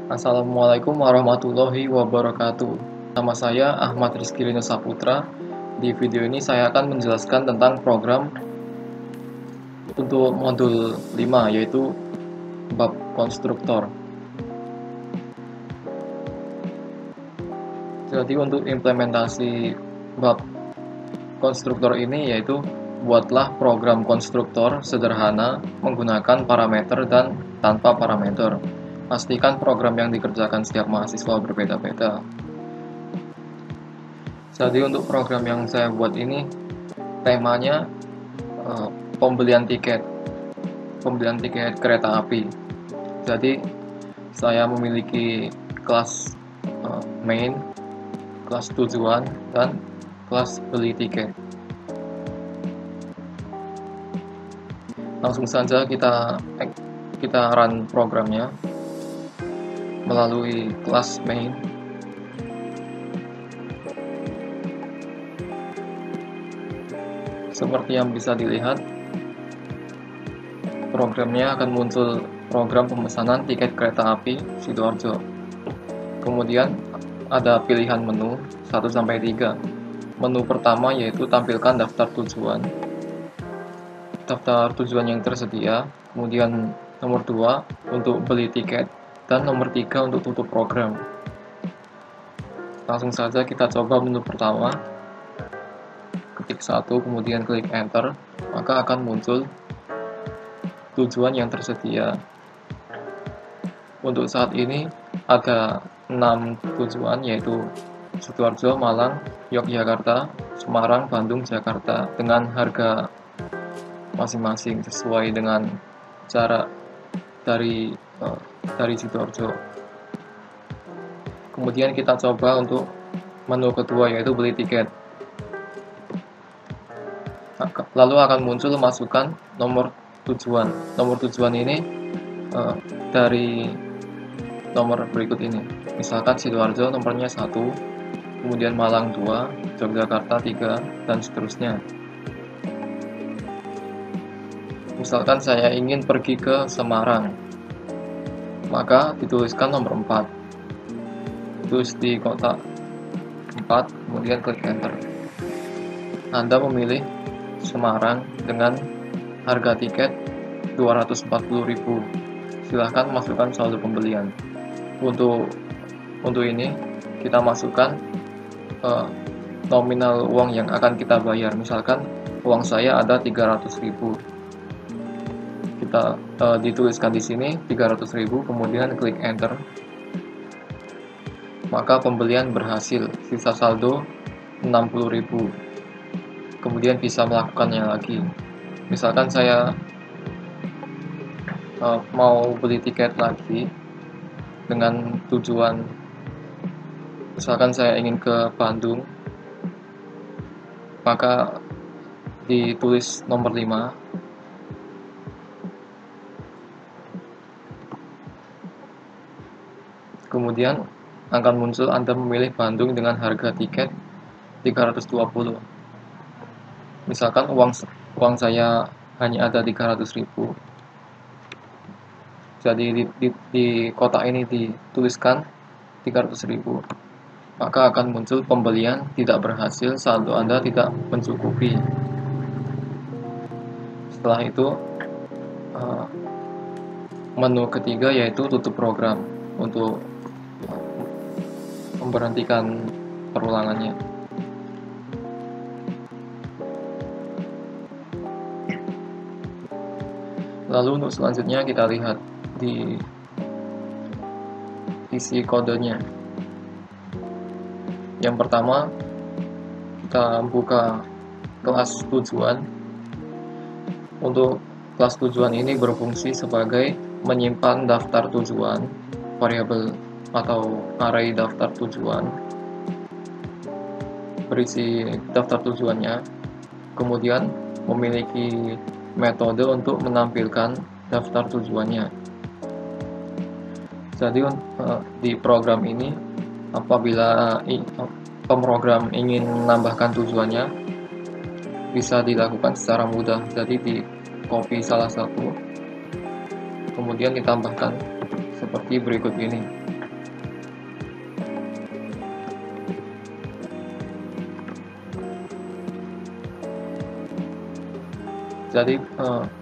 Assalamualaikum warahmatullahi wabarakatuh. Nama saya Ahmad Rizky Rino Saputra. Di video ini saya akan menjelaskan tentang program untuk modul 5, yaitu bab konstruktor. Jadi untuk implementasi bab konstruktor ini yaitu buatlah program konstruktor sederhana menggunakan parameter dan tanpa parameter. Pastikan program yang dikerjakan setiap mahasiswa berbeda-beda. Jadi untuk program yang saya buat ini temanya pembelian tiket kereta api. Jadi saya memiliki kelas main, kelas tujuan, dan kelas beli tiket. Langsung saja kita run programnya melalui kelas main. Seperti yang bisa dilihat, programnya akan muncul program pemesanan tiket kereta api Sidoarjo. Kemudian ada pilihan menu 1-3. Menu pertama yaitu tampilkan daftar tujuan yang tersedia, kemudian nomor 2 untuk beli tiket, dan nomor 3 untuk tutup program. Langsung saja kita coba menu pertama. Ketik 1, kemudian klik enter, maka akan muncul tujuan yang tersedia. Untuk saat ini ada 6 tujuan, yaitu Sidoarjo, Malang, Yogyakarta, Semarang, Bandung, Jakarta, dengan harga masing-masing sesuai dengan jarak dari Sidoarjo. Kemudian kita coba untuk menu kedua, yaitu beli tiket. Lalu akan muncul masukkan nomor tujuan. Nomor tujuan ini dari nomor berikut ini. Misalkan Sidoarjo nomornya 1, kemudian Malang 2, Yogyakarta 3, dan seterusnya. Misalkan saya ingin pergi ke Semarang, maka dituliskan nomor 4. Tulis di kotak 4, kemudian klik enter. Anda memilih Semarang dengan harga tiket 240.000. Silahkan masukkan saldo pembelian. Untuk ini kita masukkan nominal uang yang akan kita bayar. Misalkan uang saya ada 300.000. Kita dituliskan di sini 300.000, kemudian klik enter. Maka pembelian berhasil, sisa saldo 60.000. Kemudian bisa melakukannya lagi. Misalkan saya mau beli tiket lagi dengan tujuan, misalkan saya ingin ke Bandung, maka ditulis nomor 5. Kemudian akan muncul Anda memilih Bandung dengan harga tiket 320. Misalkan uang saya hanya ada 300.000. Jadi di kotak ini dituliskan 300.000. Maka akan muncul pembelian tidak berhasil, saldo Anda tidak mencukupi. Setelah itu menu ketiga yaitu tutup program untuk memberhentikan perulangannya. Lalu untuk selanjutnya kita lihat di isi kodenya. Yang pertama, kita buka kelas tujuan. Untuk kelas tujuan ini berfungsi sebagai menyimpan daftar tujuan, variabel atau array daftar tujuan, berisi daftar tujuannya, kemudian memiliki metode untuk menampilkan daftar tujuannya. Jadi di program ini, apabila pemrogram ingin menambahkan tujuannya, bisa dilakukan secara mudah. Jadi di copy salah satu, kemudian ditambahkan seperti berikut ini. Jadi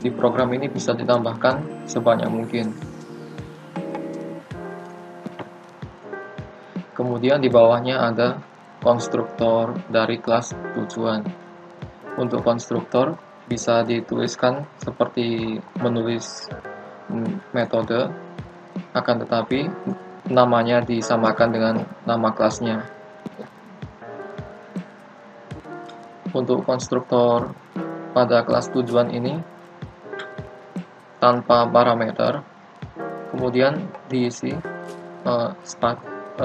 di program ini bisa ditambahkan sebanyak mungkin. Kemudian di bawahnya ada konstruktor dari kelas tujuan. Untuk konstruktor bisa dituliskan seperti menulis metode, akan tetapi namanya disamakan dengan nama kelasnya. Untuk konstruktor pada kelas tujuan ini tanpa parameter, kemudian diisi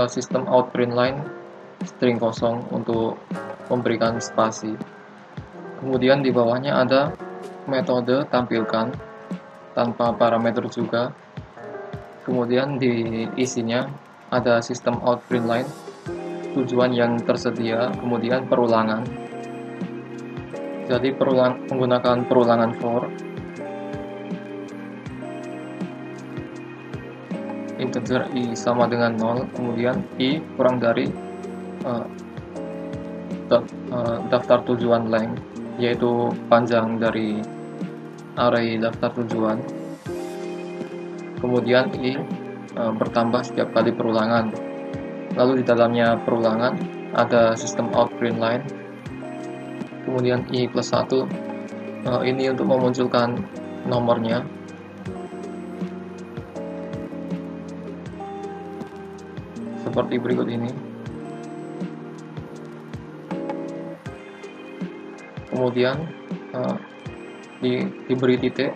sistem out print line string kosong untuk memberikan spasi. Kemudian di bawahnya ada metode tampilkan tanpa parameter juga. Kemudian di isinya ada sistem out print line tujuan yang tersedia, kemudian perulangan. Jadi menggunakan perulangan for, integer i sama dengan 0, kemudian i kurang dari daftar tujuan length, yaitu panjang dari array daftar tujuan. Kemudian i bertambah setiap kali perulangan. Lalu di dalamnya perulangan ada sistem out print line. Kemudian i plus 1 ini untuk memunculkan nomornya. Seperti berikut ini. Kemudian diberi titik,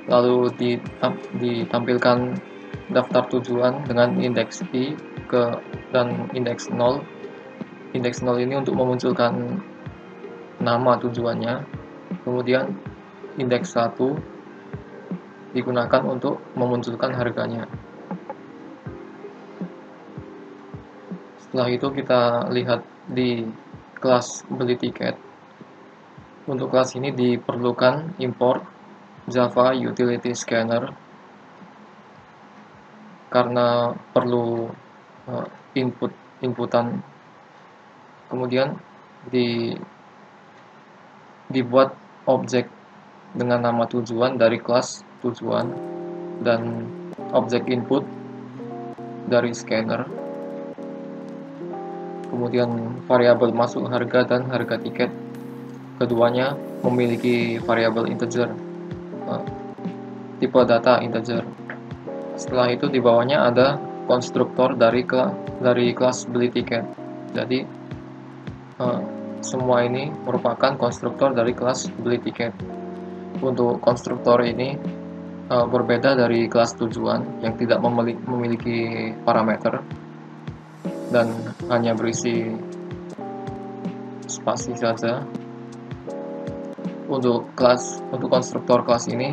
lalu ditampilkan daftar tujuan dengan indeks i dan indeks 0. Indeks 0 ini untuk memunculkan nama tujuannya. Kemudian indeks 1 digunakan untuk memunculkan harganya. Setelah itu kita lihat di kelas beli tiket. Untuk kelas ini diperlukan import Java Utility Scanner karena perlu inputan. Kemudian dibuat objek dengan nama tujuan dari kelas tujuan dan objek input dari scanner. Kemudian variabel masuk harga dan harga tiket, keduanya memiliki variabel integer, tipe data integer. Setelah itu di bawahnya ada konstruktor dari kelas beli tiket. Jadi semua ini merupakan konstruktor dari kelas beli tiket. Untuk konstruktor ini berbeda dari kelas tujuan yang tidak memiliki parameter dan hanya berisi spasi saja. Untuk konstruktor kelas ini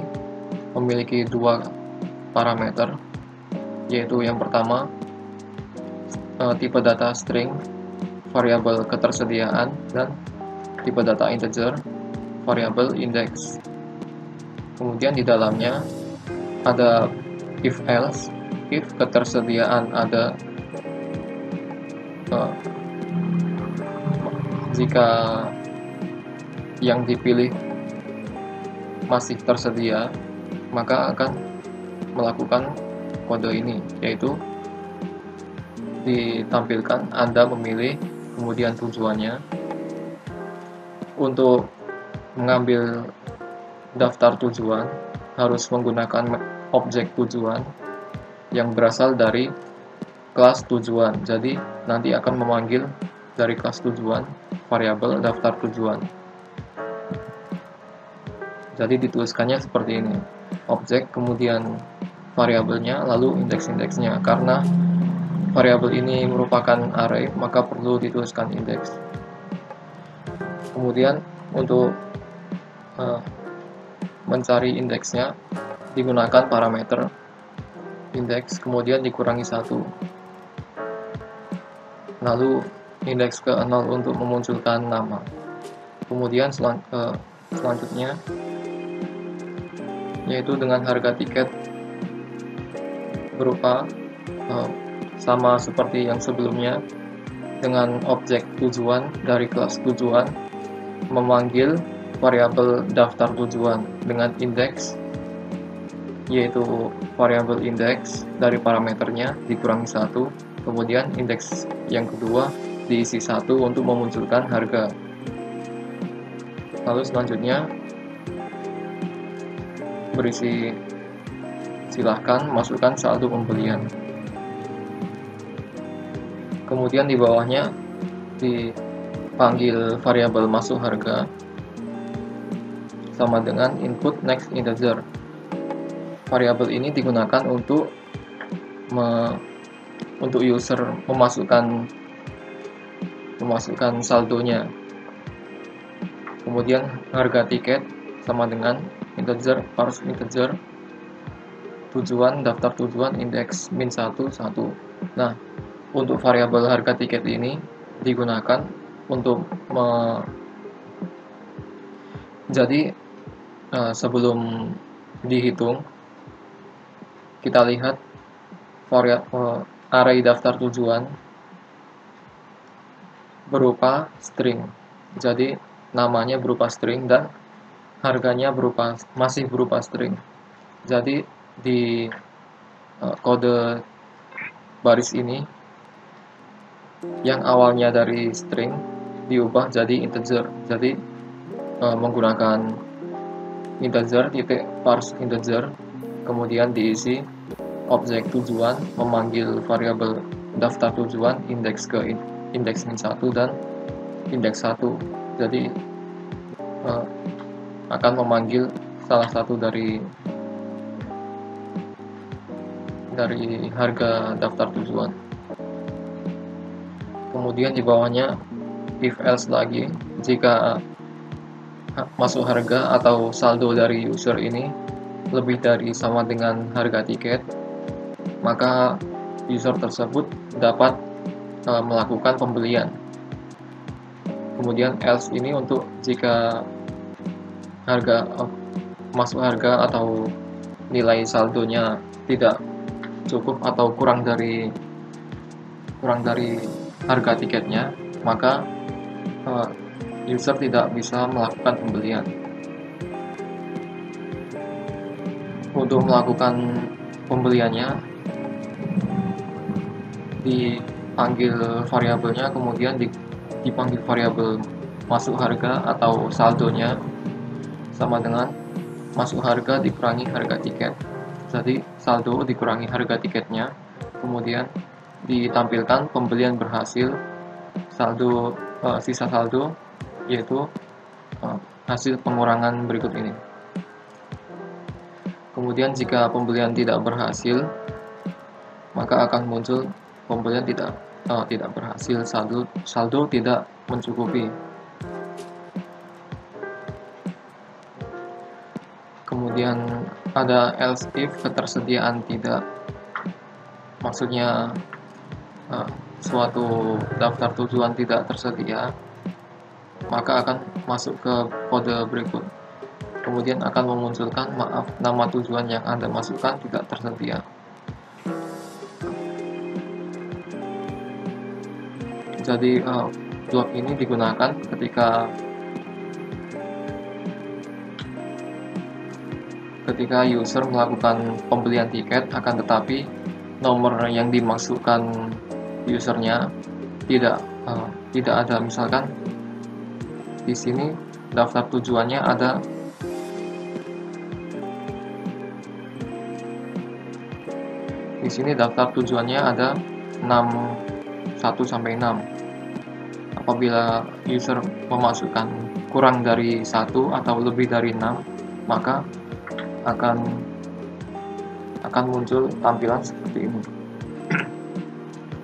memiliki dua parameter, yaitu yang pertama tipe data string, variabel ketersediaan, dan tipe data integer, variabel index. Kemudian di dalamnya ada if else, if ketersediaan ada, jika yang dipilih masih tersedia, maka akan melakukan kode ini, yaitu ditampilkan Anda memilih, kemudian tujuannya. Untuk mengambil daftar tujuan harus menggunakan objek tujuan yang berasal dari kelas tujuan. Jadi nanti akan memanggil dari kelas tujuan variabel daftar tujuan. Jadi dituliskannya seperti ini, objek kemudian variabelnya lalu indeks-indeksnya. Karena variabel ini merupakan array, maka perlu dituliskan indeks. Kemudian untuk mencari indeksnya digunakan parameter indeks, kemudian dikurangi 1, lalu indeks ke 0 untuk memunculkan nama. Kemudian selanjutnya yaitu dengan harga tiket berupa sama seperti yang sebelumnya, dengan objek tujuan dari kelas tujuan memanggil variabel daftar tujuan dengan indeks, yaitu variabel indeks dari parameternya dikurangi 1, kemudian indeks yang kedua diisi 1 untuk memunculkan harga. Lalu selanjutnya berisi silahkan masukkan saldo pembelian. Kemudian di bawahnya dipanggil variabel masuk harga sama dengan input next integer. Variabel ini digunakan untuk user memasukkan saldonya. Kemudian harga tiket sama dengan integer parse integer tujuan daftar tujuan indeks -1 1. Nah, untuk variabel harga tiket ini digunakan untuk jadi sebelum dihitung kita lihat variabel array daftar tujuan berupa string. Jadi namanya berupa string dan harganya masih berupa string. Jadi di kode baris ini yang awalnya dari string diubah jadi integer. Jadi menggunakan integer titik parse integer, kemudian diisi objek tujuan memanggil variabel daftar tujuan indeks ke indeks -1 dan indeks 1. Jadi akan memanggil salah satu dari harga daftar tujuan. Kemudian di bawahnya if else lagi, jika masuk harga atau saldo dari user ini lebih dari sama dengan harga tiket, maka user tersebut dapat melakukan pembelian. Kemudian else ini untuk jika masuk harga atau nilai saldonya tidak cukup atau kurang dari harga tiketnya, maka user tidak bisa melakukan pembelian. Untuk melakukan pembeliannya dipanggil variabelnya, kemudian dipanggil variabel masuk harga atau saldonya sama dengan masuk harga dikurangi harga tiket. Jadi saldo dikurangi harga tiketnya, kemudian ditampilkan pembelian berhasil, saldo sisa saldo yaitu hasil pengurangan berikut ini. Kemudian jika pembelian tidak berhasil, maka akan muncul pembelian tidak berhasil, saldo tidak mencukupi. Kemudian ada else if ketersediaan tidak, maksudnya suatu daftar tujuan tidak tersedia, maka akan masuk ke kode berikut. Kemudian akan memunculkan maaf, nama tujuan yang Anda masukkan tidak tersedia. Jadi blok ini digunakan ketika user melakukan pembelian tiket, akan tetapi nomor yang dimasukkan usernya tidak ada. Misalkan di sini daftar tujuannya ada daftar tujuannya ada 1 sampai 6. Apabila user memasukkan kurang dari 1 atau lebih dari 6, maka akan muncul tampilan seperti ini.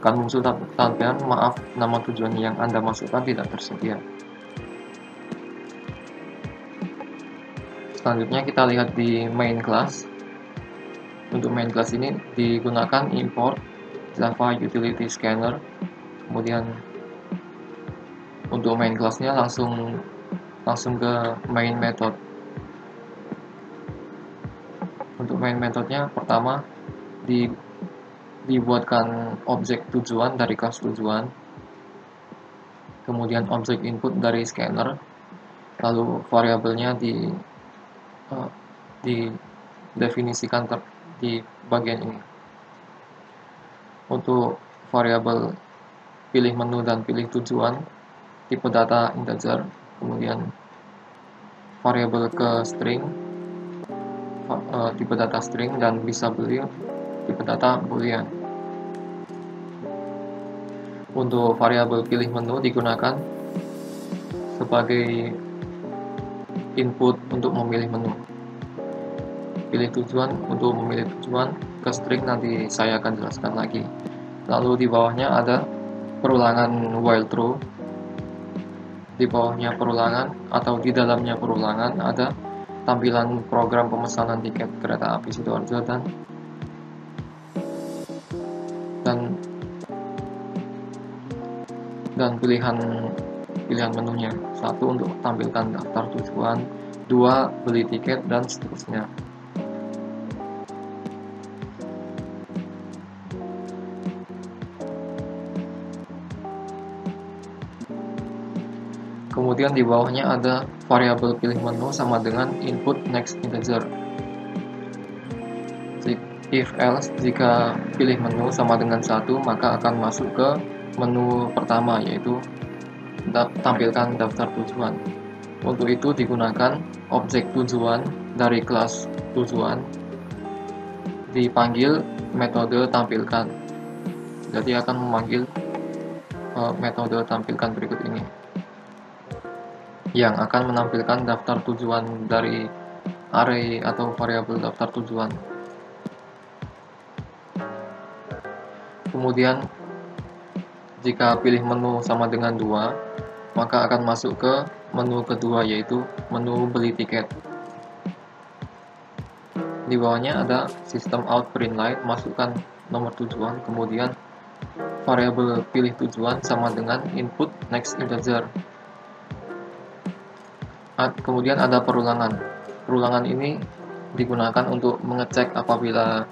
Akan muncul tampilan maaf, nama tujuan yang Anda masukkan tidak tersedia. Selanjutnya kita lihat di main class. Untuk main class ini digunakan import Java Utility Scanner. Kemudian untuk main classnya langsung ke main method. Untuk main methodnya pertama dibuatkan objek tujuan dari kelas tujuan, kemudian objek input dari scanner, lalu variabelnya didefinisikan di bagian ini. Untuk variabel pilih menu dan pilih tujuan, tipe data integer, kemudian variabel ke string, tipe data string, dan bisa boolean, tipe data boolean. Untuk variabel pilih menu digunakan sebagai input untuk memilih menu. Pilih tujuan untuk memilih tujuan, ke string nanti saya akan jelaskan lagi. Lalu di bawahnya ada perulangan while true. Di bawahnya perulangan atau di dalamnya perulangan ada tampilan program pemesanan tiket kereta api Sidoarjo dan pilihan menunya. 1 untuk tampilkan daftar tujuan, 2 beli tiket, dan seterusnya. Kemudian di bawahnya ada variabel pilih menu sama dengan input next integer. If else, jika pilih menu sama dengan 1, maka akan masuk ke menu pertama, yaitu tampilkan daftar tujuan. Untuk itu digunakan objek tujuan dari kelas tujuan, dipanggil metode tampilkan. Jadi akan memanggil metode tampilkan berikut ini, yang akan menampilkan daftar tujuan dari array atau variabel daftar tujuan. Kemudian jika pilih menu sama dengan 2, maka akan masuk ke menu kedua, yaitu menu beli tiket. Di bawahnya ada system out print line, masukkan nomor tujuan, kemudian variabel pilih tujuan sama dengan input next integer. Kemudian ada perulangan. Perulangan ini digunakan untuk mengecek apabila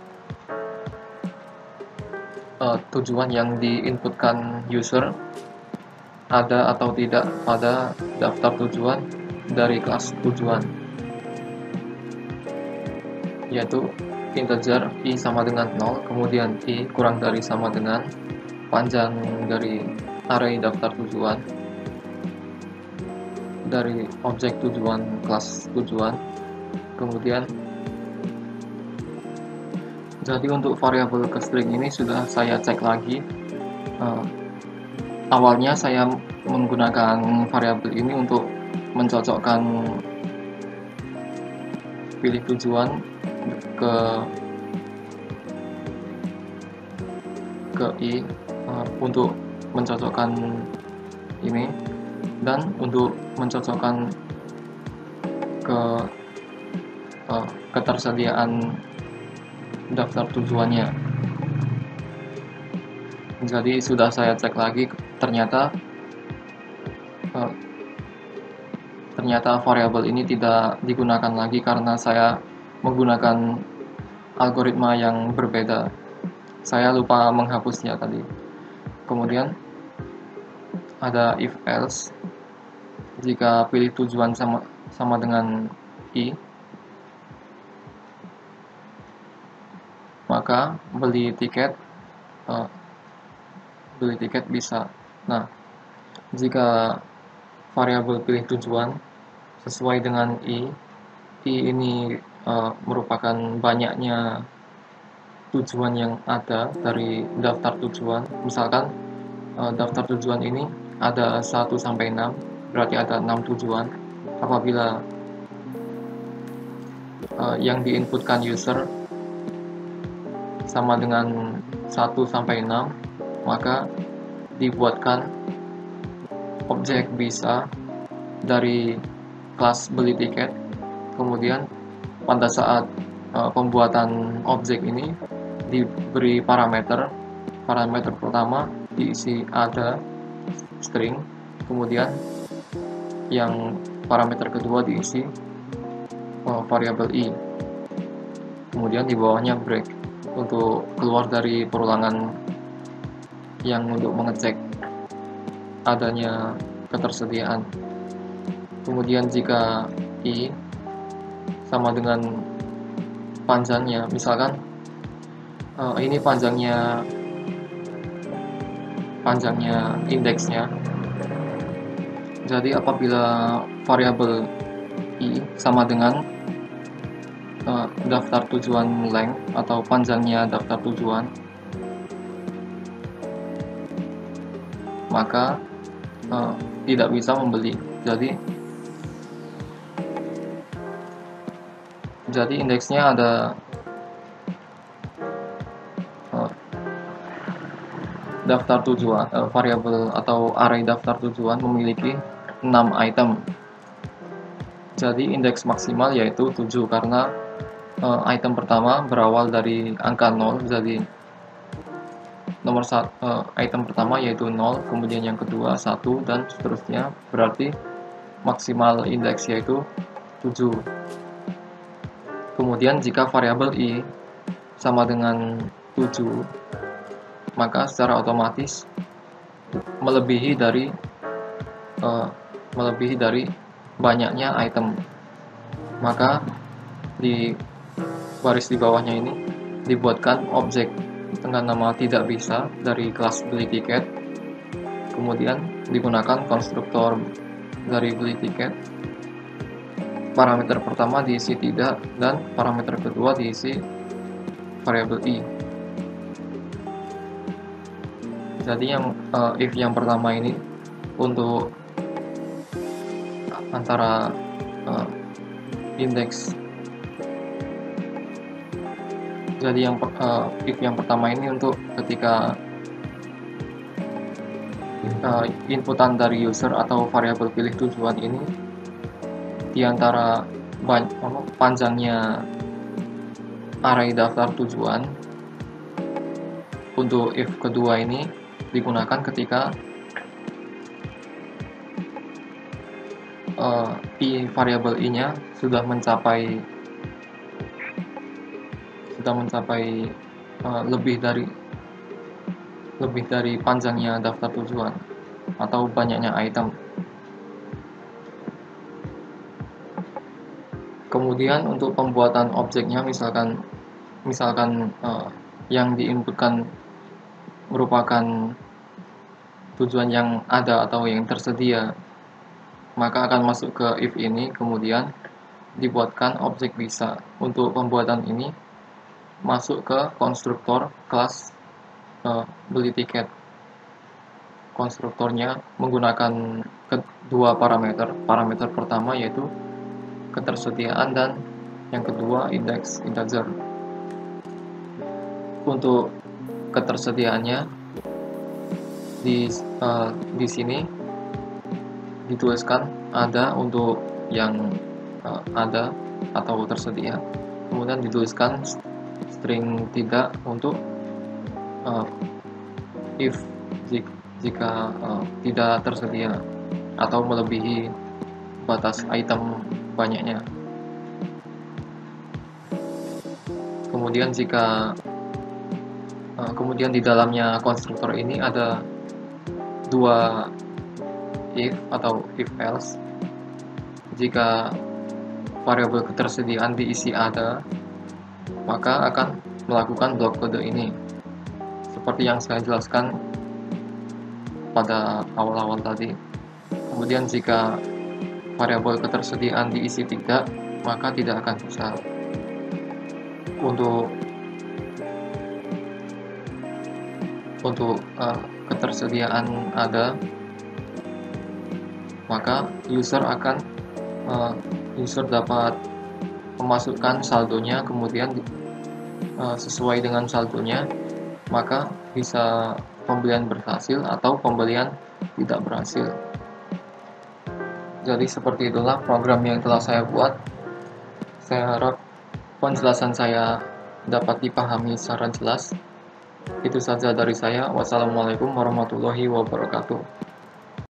tujuan yang diinputkan user ada atau tidak pada daftar tujuan dari kelas tujuan, yaitu integer i sama dengan 0, kemudian i kurang dari sama dengan panjang dari array daftar tujuan dari objek tujuan kelas tujuan. Kemudian jadi untuk variabel ke string ini sudah saya cek lagi. Awalnya saya menggunakan variabel ini untuk mencocokkan pilih tujuan ke i untuk mencocokkan ini, dan untuk mencocokkan ke ketersediaan daftar tujuannya. Jadi sudah saya cek lagi, ternyata variabel ini tidak digunakan lagi karena saya menggunakan algoritma yang berbeda. Saya lupa menghapusnya tadi. Kemudian ada if else, jika pilih tujuan sama dengan i, maka beli tiket bisa. Nah, jika variabel pilih tujuan sesuai dengan i ini merupakan banyaknya tujuan yang ada dari daftar tujuan. Misalkan daftar tujuan ini ada 1 sampai 6, berarti ada 6 tujuan. Apabila yang diinputkan user sama dengan 1 sampai 6, maka dibuatkan objek bisa dari kelas beli tiket. Kemudian pada saat pembuatan objek ini diberi parameter pertama diisi ada string, kemudian yang parameter kedua diisi variabel i, kemudian di bawahnya break. untuk keluar dari perulangan yang untuk mengecek adanya ketersediaan. Kemudian jika I sama dengan panjangnya, misalkan ini panjangnya indeksnya. Jadi apabila variabel I sama dengan daftar tujuan length atau panjangnya daftar tujuan, maka tidak bisa membeli. Jadi indeksnya ada daftar tujuan, variabel atau array daftar tujuan memiliki 6 item. Jadi indeks maksimal yaitu 7 karena item pertama berawal dari angka 0. Jadi item pertama yaitu 0, kemudian yang kedua 1 dan seterusnya, berarti maksimal indeks yaitu 7. Kemudian jika variabel I sama dengan 7, maka secara otomatis melebihi dari banyaknya item. Maka di baris di bawahnya ini dibuatkan objek dengan nama tidak bisa dari kelas beli tiket, kemudian digunakan konstruktor dari beli tiket. Parameter pertama diisi tidak dan parameter kedua diisi variabel I. Jadi if yang pertama ini untuk antara indeks. Jadi if yang pertama ini untuk ketika inputan dari user atau variabel pilih tujuan ini di antara panjangnya array daftar tujuan. Untuk if kedua ini digunakan ketika variabel I-nya sudah mencapai lebih dari panjangnya daftar tujuan atau banyaknya item. Kemudian untuk pembuatan objeknya, misalkan yang diinputkan merupakan tujuan yang ada atau yang tersedia, maka akan masuk ke if ini, kemudian dibuatkan objek bisa. Untuk pembuatan ini masuk ke konstruktor kelas beli tiket. Konstruktornya menggunakan kedua parameter. Parameter pertama yaitu ketersediaan dan yang kedua indeks integer. Untuk ketersediaannya di sini dituliskan ada untuk yang ada atau tersedia, kemudian dituliskan string tidak untuk if jika tidak tersedia atau melebihi batas item banyaknya. Kemudian kemudian di dalamnya konstruktor ini ada dua if atau if else. Jika variabel ketersediaan diisi ada, maka akan melakukan blok kode ini seperti yang saya jelaskan pada awal-awal tadi. Kemudian jika variabel ketersediaan diisi tidak, maka tidak akan bisa. Untuk ketersediaan ada, maka user dapat memasukkan saldonya, kemudian sesuai dengan saldonya maka bisa pembelian berhasil atau pembelian tidak berhasil. Jadi seperti itulah program yang telah saya buat. Saya harap penjelasan saya dapat dipahami secara jelas. Itu saja dari saya. Wassalamualaikum warahmatullahi wabarakatuh.